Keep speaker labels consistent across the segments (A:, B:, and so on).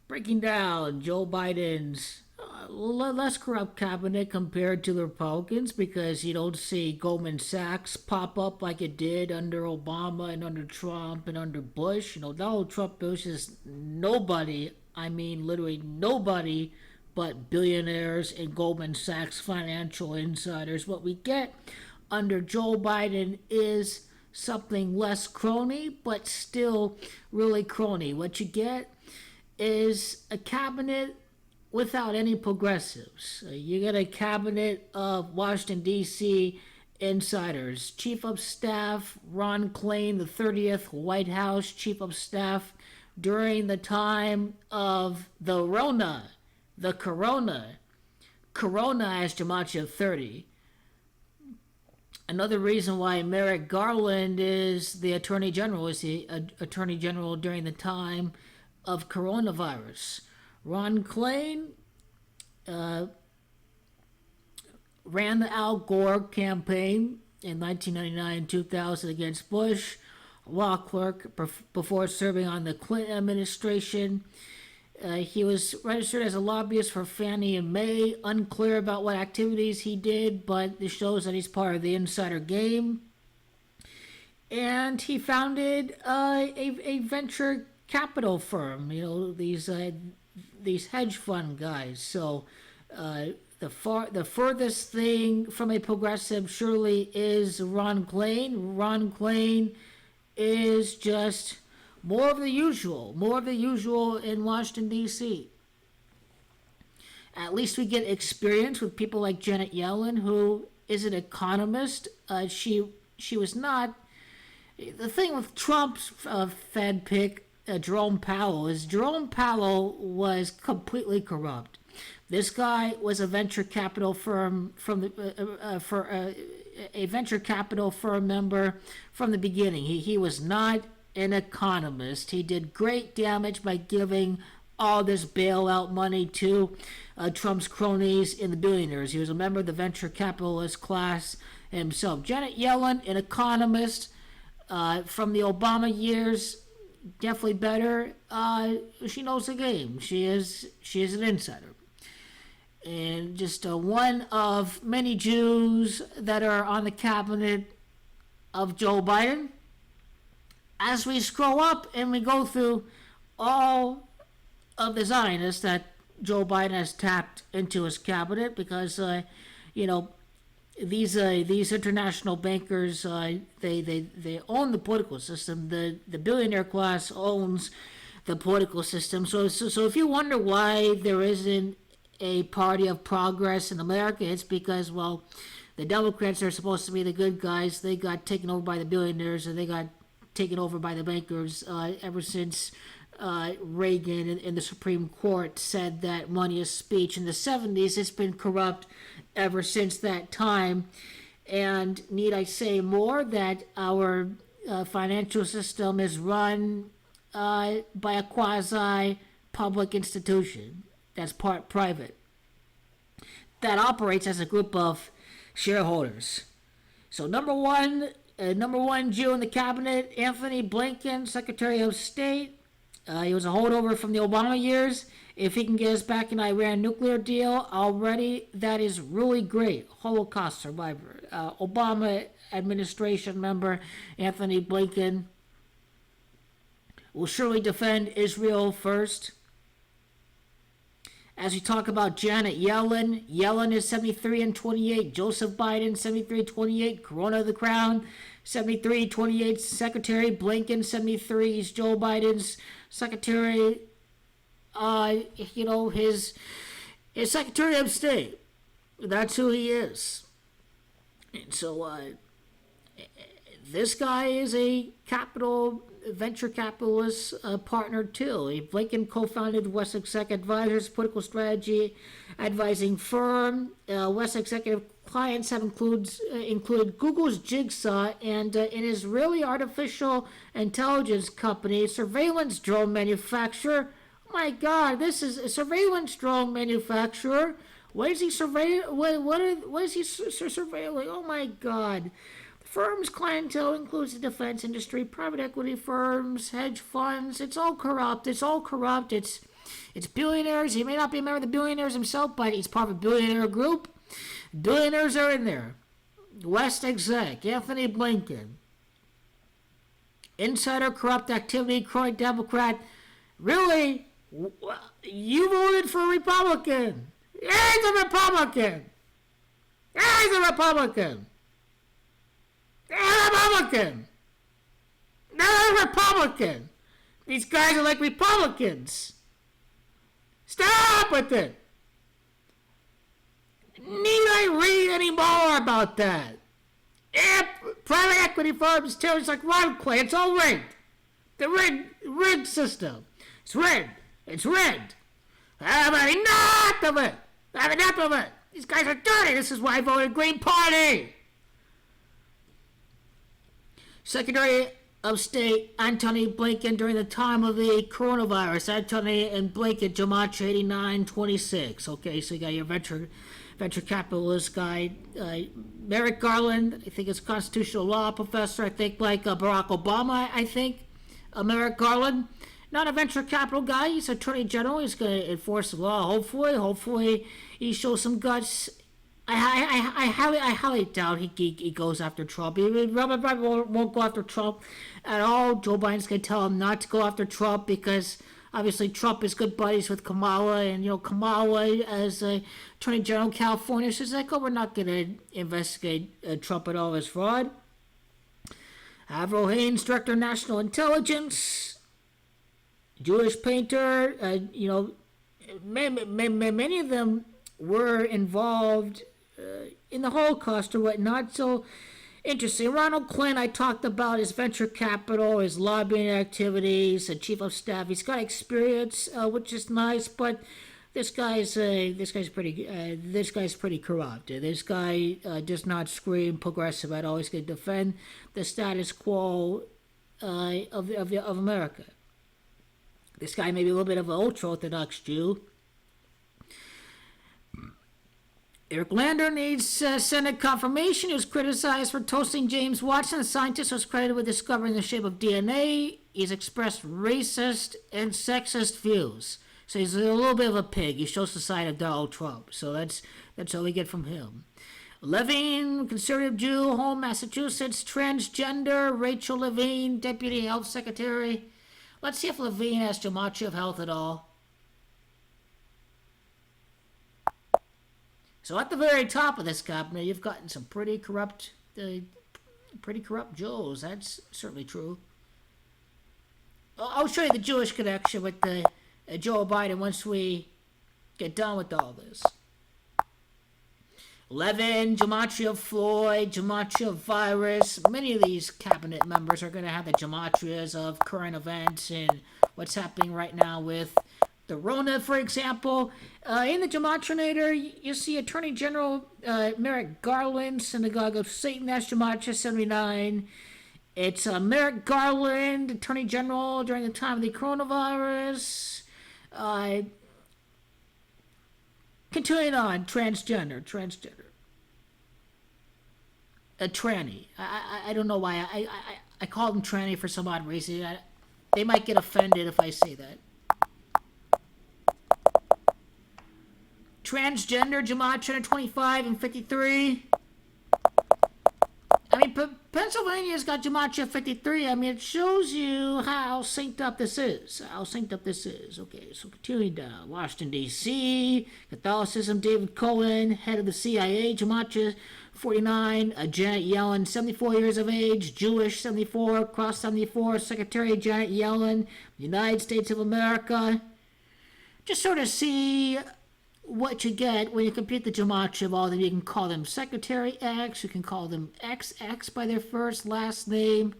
A: Breaking down Joe Biden's less corrupt cabinet compared to the Republicans because you don't see Goldman Sachs pop up like it did under Obama and under Trump and under Bush. Donald Trump pushes nobody, I mean literally nobody, but billionaires and Goldman Sachs financial insiders. What we get under Joe Biden is something less crony, but still really crony. What you get is a cabinet without any progressives. You get a cabinet of Washington, D.C. insiders. Chief of Staff Ron Klain, the 30th White House Chief of Staff during the time of the Corona as Jamacha 30. Another reason why Merrick Garland is the Attorney General is the Attorney General during the time of coronavirus. Ron Klain ran the Al Gore campaign in 1999 and 2000 against Bush, law clerk before serving on the Clinton administration. He was registered as a lobbyist for Fannie and Mae. Unclear about what activities he did, but this shows that he's part of the insider game. And he founded a venture capital firm. These hedge fund guys. So the furthest thing from a progressive surely is Ron Klain. Ron Klain is just more of the usual in Washington, D.C. At least we get experience with people like Janet Yellen, who is an economist. She was not. The thing with Trump's Fed pick, Jerome Powell, is Jerome Powell was completely corrupt. This guy was a venture capital firm a venture capital firm member from the beginning. He was not an economist. He did great damage by giving all this bailout money to Trump's cronies and the billionaires. He was a member of the venture capitalist class himself. Janet Yellen, an economist from the Obama years, definitely better. She knows the game. She is an insider. And just one of many Jews that are on the cabinet of Joe Biden. As we scroll up and we go through all of the Zionists that Joe Biden has tapped into his cabinet, because these international bankers they own the political system. The billionaire class owns the political system. So if you wonder why there isn't a party of progress in America, it's because the Democrats are supposed to be the good guys. They got taken over by the billionaires, and they got taken over by the bankers ever since Reagan and the Supreme Court said that money is speech. In the 70s, it's been corrupt ever since that time. And need I say more that our financial system is run by a quasi-public institution that's part private, that operates as a group of shareholders. So number one Jew in the cabinet, Anthony Blinken, Secretary of State. He was a holdover from the Obama years. If he can get us back in Iran nuclear deal already, that is really great. Holocaust survivor. Obama administration member Anthony Blinken will surely defend Israel first. As we talk about Janet Yellen, Yellen is 73 and 28. Joseph Biden, 73, 28. Corona of the Crown, 73, 28. Secretary Blinken, 73. He's Joe Biden's secretary. His Secretary of State. That's who he is. And so this guy is a venture capitalist partner too. Blinken co-founded West Exec Advisors, political strategy advising firm. West Executive clients have included Google's Jigsaw and an Israeli artificial intelligence company, surveillance drone manufacturer. Oh my God, this is a surveillance drone manufacturer. What is he surveilling? What is he surveilling? Oh my God. Firm's clientele includes the defense industry, private equity firms, hedge funds. It's all corrupt. It's It's billionaires. He may not be a member of the billionaires himself, but he's part of a billionaire group. Billionaires are in there. West exec, Anthony Blinken. Insider corrupt activity, chronic Democrat. Really? You voted for a Republican. He's a Republican. He's a Republican. They're a Republican. They're a Republican. These guys are like Republicans. Stop with it. Need I read any more about that? Private equity firms too, it's like run play. It's all rigged. The rigged system. It's rigged. It's rigged. I have enough of it. I have enough of it. These guys are dirty. This is why I voted Green Party. Secretary of State Antony Blinken during the time of the coronavirus. Antony and Blinken, Gematria 8926. Okay, so you got your venture capitalist guy. Merrick Garland, I think it's constitutional law professor. I think like Barack Obama, I think. Merrick Garland, not a venture capital guy. He's attorney general. He's going to enforce the law. Hopefully he shows some guts. I highly doubt he goes after Trump. He probably won't go after Trump at all. Joe Biden's going to tell him not to go after Trump because obviously Trump is good buddies with Kamala, and Kamala as Attorney General of California, she's like, oh, we're not going to investigate Trump at all as fraud. Avril Haines, Director of National Intelligence, Jewish painter, many of them were involved in the Holocaust or whatnot, so interesting. Ronald Clinton, I talked about his venture capital, his lobbying activities, chief of staff. He's got experience, which is nice, but this guy's pretty corrupt. This guy does not scream progressive at all. He's going to defend the status quo of America. This guy may be a little bit of an ultra-Orthodox Jew. Eric Lander needs Senate confirmation. He was criticized for toasting James Watson. The scientist was credited with discovering the shape of DNA. He's expressed racist and sexist views. So he's a little bit of a pig. He shows the side of Donald Trump. So that's all we get from him. Levine, conservative Jew, home, Massachusetts, transgender. Rachel Levine, deputy health secretary. Let's see if Levine has gematria of health at all. So at the very top of this cabinet, you've gotten some pretty corrupt Joes. That's certainly true. I'll show you the Jewish connection with Joe Biden once we get done with all this. Levin, gematria of Floyd, gematria of virus. Many of these cabinet members are going to have the gematrias of current events and what's happening right now with the Rona, for example. In the Gematrinator, you see Attorney General Merrick Garland, Synagogue of Satan, that's Gematria 79. It's Merrick Garland, Attorney General during the time of the coronavirus. Continuing on, transgender. A tranny. I don't know why. I call them tranny for some odd reason. They might get offended if I say that. Transgender, Gematria 25 and 53. I mean, Pennsylvania's got Gematria 53. I mean, it shows you how synced up this is. Okay, so continuing down. Washington, D.C., Catholicism, David Cohen, head of the CIA, Gematria 49. Janet Yellen, 74 years of age, Jewish, 74, cross 74, Secretary Janet Yellen, United States of America. Just sort of see what you get when you compute the gematria of all of them. You can call them Secretary X, you can call them XX by their first, last name.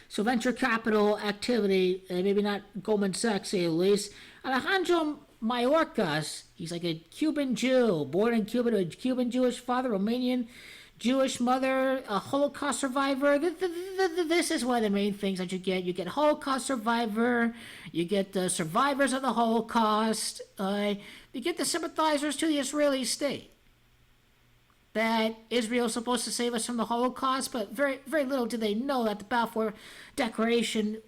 A: So venture capital activity, maybe not Goldman Sachs at least. Alejandro Mayorkas, he's like a Cuban Jew, born in Cuba to a Cuban Jewish father, Romanian Jewish mother, a Holocaust survivor. This is one of the main things that you get. You get Holocaust survivor, you get the survivors of the Holocaust, you get the sympathizers to the Israeli state. That Israel is supposed to save us from the Holocaust, but very, very little do they know that the Balfour Declaration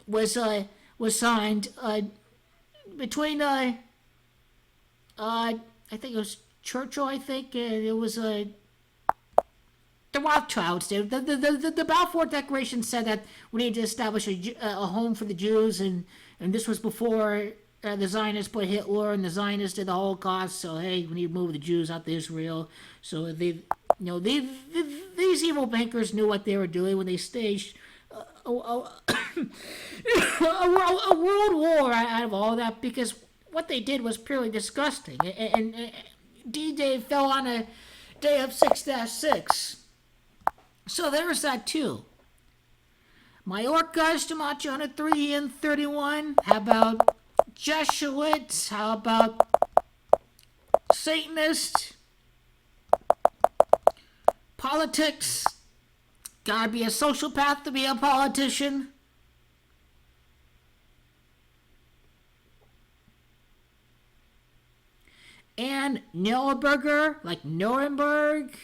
A: was signed between I think it was Churchill. I think it was the Rothschilds did. The Balfour Declaration said that we need to establish a home for the Jews, and this was before the Zionists put Hitler, and the Zionists did the Holocaust. So hey, we need to move the Jews out to Israel. So these evil bankers knew what they were doing when they staged a world war out of all that, because what they did was purely disgusting. And D-Day fell on a day of 6-6. So there's that too. Majorca, Stamacho on a 3 and 31. How about Jesuits? How about Satanists? Politics. Gotta be a sociopath to be a politician. And Nuremberg, like Nuremberg.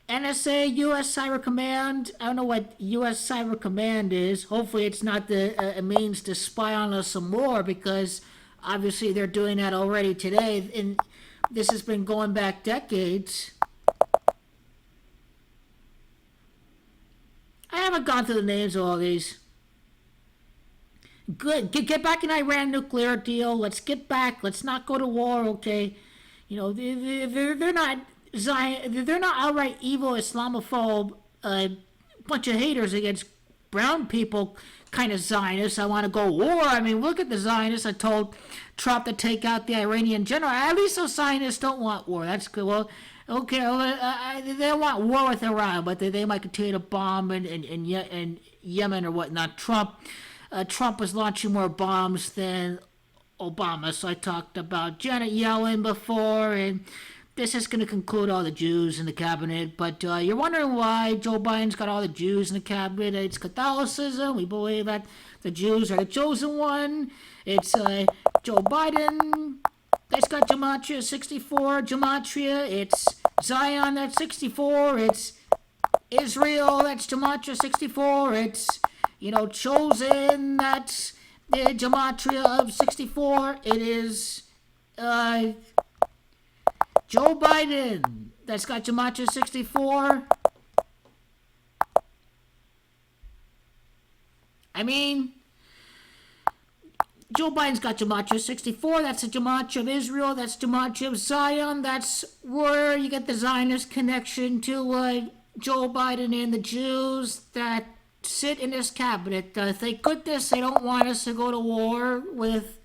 A: NSA, U.S. Cyber Command. I don't know what U.S. Cyber Command is. Hopefully it's not a means to spy on us some more, because obviously they're doing that already today. And this has been going back decades. I haven't gone through the names of all these. Good. Get back in Iran nuclear deal. Let's get back. Let's not go to war, okay? You know, they're not they're not outright evil Islamophobe, bunch of haters against brown people kind of Zionists. I want to go war. I mean, look at the Zionists. I told Trump to take out the Iranian general. At least those Zionists don't want war. That's good. Well, okay, they don't want war with Iran, but they might continue to bomb in Yemen or whatnot. Trump was launching more bombs than Obama. So I talked about Janet Yellen before, and this is going to conclude all the Jews in the cabinet. But you're wondering why Joe Biden's got all the Jews in the cabinet. It's Catholicism. We believe that the Jews are the chosen one. It's Joe Biden that's got Gematria 64. Gematria. It's Zion, that's 64. It's Israel, that's Gematria 64. It's, chosen, that's the Gematria of 64. It is Joe Biden, that's got Gematria 64. I mean, Joe Biden's got Gematria 64. That's the Gematria of Israel. That's Gematria of Zion. That's where you get the Zionist connection to Joe Biden and the Jews that sit in this cabinet. Thank goodness they don't want us to go to war with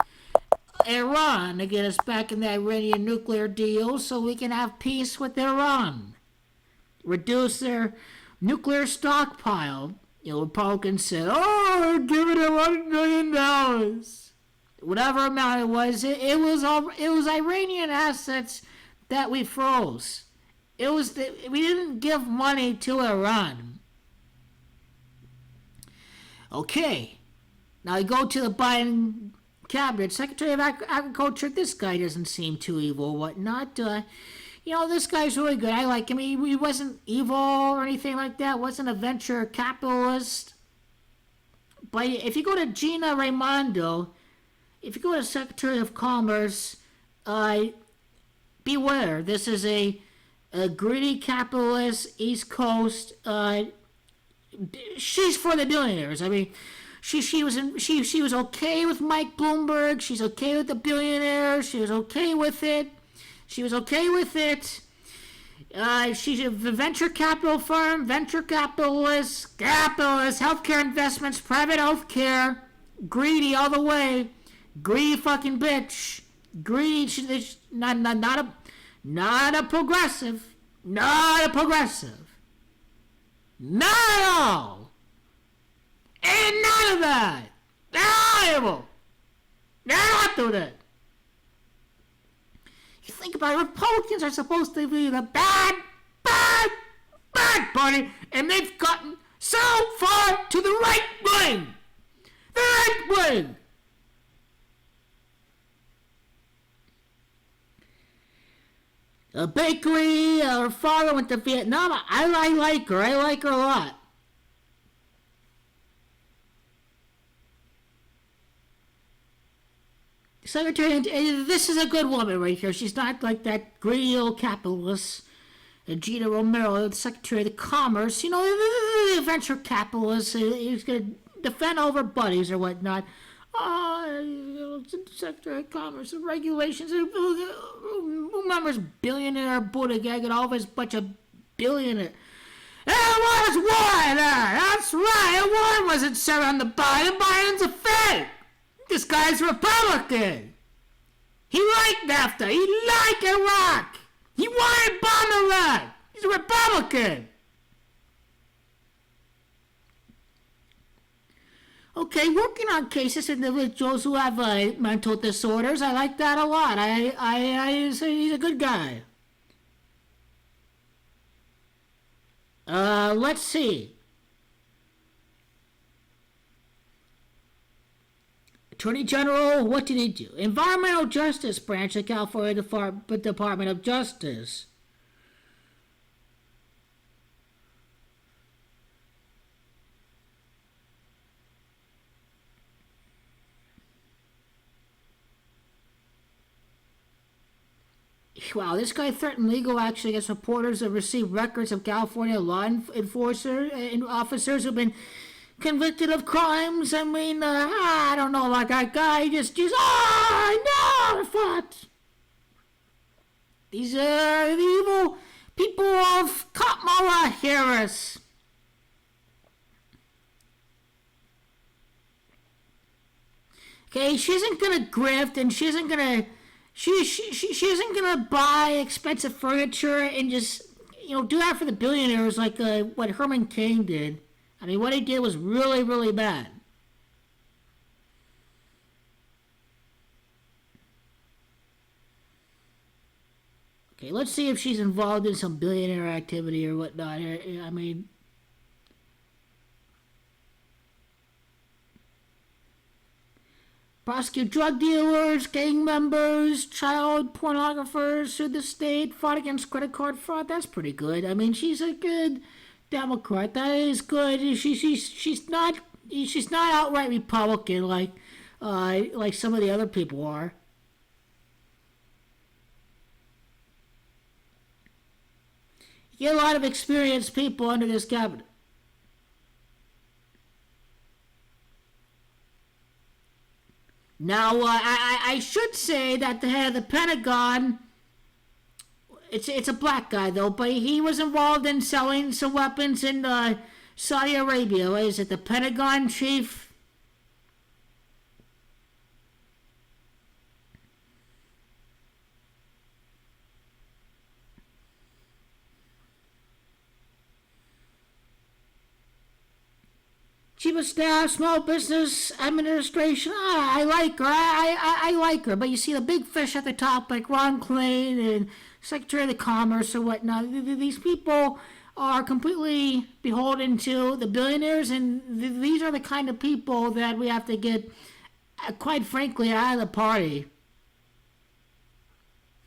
A: Iran to get us back in the Iranian nuclear deal so we can have peace with Iran. Reduce their nuclear stockpile. Republicans said, give it $100 million. Whatever amount it was Iranian assets that we froze. We didn't give money to Iran. Okay, now you go to the Biden cabinet, Secretary of Agriculture. This guy doesn't seem too evil or whatnot. This guy's really good. I like him. He wasn't evil or anything like that. Wasn't a venture capitalist. But if you go to Gina Raimondo, if you go to Secretary of Commerce, beware. This is a greedy capitalist, East Coast. She's for the billionaires. I mean, she was okay with Mike Bloomberg. She's okay with the billionaires. She was okay with it. She's a venture capital firm, venture capitalist, healthcare investments, private healthcare, greedy all the way. Greedy fucking bitch. Greedy. She's not a progressive. Not a progressive. Not at all. Ain't none of that. They're evil. They're not doing it. You think about it, Republicans are supposed to be the bad party, and they've gotten so far to the right wing. The right wing. A bakery, her father went to Vietnam. I like her. I like her a lot. Secretary, this is a good woman right here. She's not like that greedy old capitalist, Gina Romero, the Secretary of the Commerce. You know, the venture capitalist. He's going to defend all of her buddies or whatnot. Secretary of Commerce, the regulations. Who remembers billionaire Buttigieg and all of his bunch of billionaires? There was one! That's right, one wasn't set on the Biden. Biden's a fake! This guy's Republican! He liked NAFTA! He liked Iraq! He wanted to bomb Iraq! He's a Republican! Okay, working on cases of individuals who have mental disorders, I like that a lot. I say he's a good guy. Let's see. Attorney General, what did he do? Environmental Justice Branch of California Department of Justice. Wow, this guy threatened legal action against reporters that received records of California law enforcers and officers who've been convicted of crimes. I mean, I don't know, like that guy just I thought. These are the evil people of Kamala Harris. Okay, she isn't gonna grift and she isn't gonna she isn't gonna buy expensive furniture and just do that for the billionaires like what Herman Cain did. I mean, what he did was really, really bad. Okay, let's see if she's involved in some billionaire activity or whatnot. I mean, prosecute drug dealers, gang members, child pornographers, sued the state, fought against credit card fraud. That's pretty good. I mean, she's a good Democrat. That is good. She's not outright Republican like some of the other people are. You get a lot of experienced people under this cabinet. Now, I should say that the head of the Pentagon, it's a black guy though, but he was involved in selling some weapons in Saudi Arabia. What is it, the Pentagon chief? Chief of Staff, Small Business Administration. I like her. I like her. But you see the big fish at the top, like Ron Klain and Secretary of the Commerce or whatnot. These people are completely beholden to the billionaires, and these are the kind of people that we have to get, quite frankly, out of the party.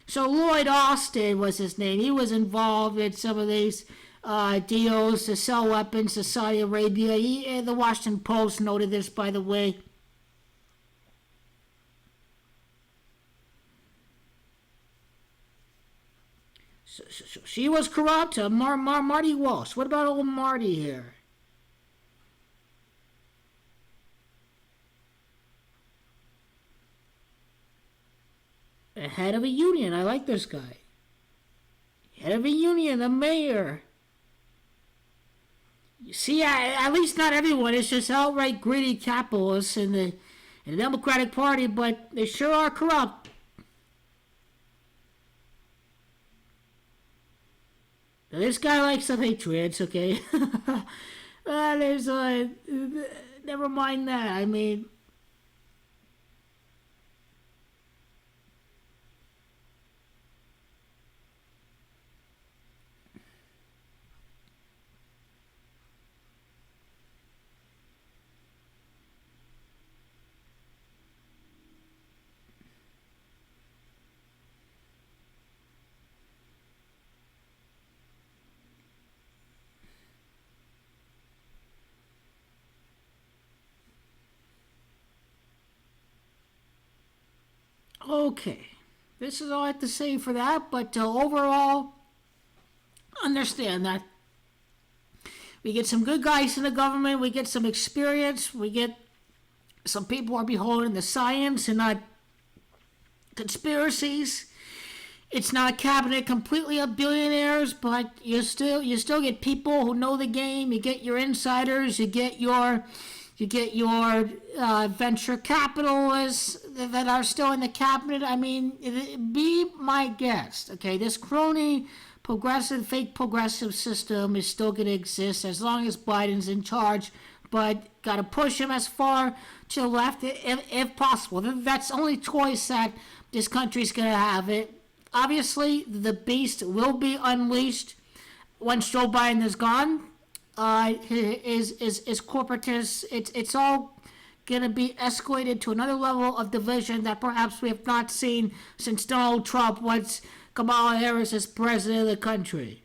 A: So Lloyd Austin was his name. He was involved in some of these deals to sell weapons to Saudi Arabia. The Washington Post noted this, by the way. So she was corrupt. Marty Walsh. What about old Marty here? Head of a union. I like this guy. Head of a union, the mayor. You see, at least not everyone is just outright greedy capitalists in the Democratic Party, but they sure are corrupt. Now, this guy likes the Patriots, okay? Never mind that. I mean, okay. This is all I have to say for that, but overall, understand that we get some good guys in the government, we get some experience, we get some people who are beholden to science and not conspiracies. It's not a cabinet completely of billionaires, but you still get people who know the game. You get your insiders, you get your venture capitalists that are still in the cabinet. I mean, be my guest. Okay, this crony fake progressive system is still going to exist as long as Biden's in charge, but got to push him as far to the left if possible. That's the only choice that this country's going to have. Obviously, the beast will be unleashed once Joe Biden is gone. Is corporatist. It's all going to be escalated to another level of division that perhaps we have not seen since Donald Trump once Kamala Harris as president of the country.